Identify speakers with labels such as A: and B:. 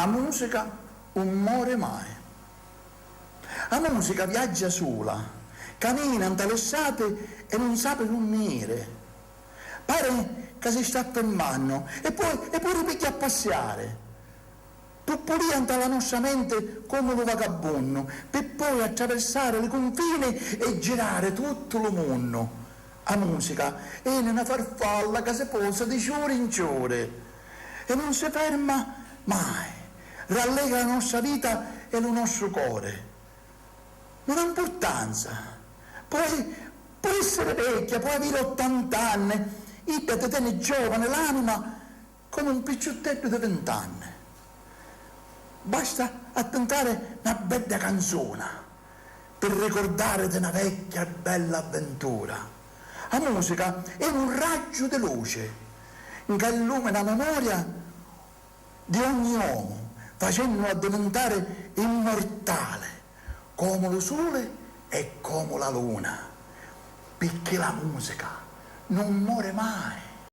A: A musica non muore mai. A musica viaggia sola, cammina in l'estate e non sa per unire. Pare che si sta fermando e poi ripicchia a passeare. Puppulia la nostra mente come un vagabondo, per poi attraversare i confini e girare tutto il mondo. A musica è una farfalla che si posa di giorno in giorno e non si ferma mai, rallegra la nostra vita e il nostro cuore. Non ha importanza, può essere vecchia, può avere 80 anni, e te tiene giovane l'anima come un picciottello di 20 anni. Basta attentare una bella canzone per ricordare di una vecchia bella avventura. La musica è un raggio di luce che illumina la memoria di ogni uomo, facendolo diventare immortale, come lo sole e come la luna, perché la musica non muore mai.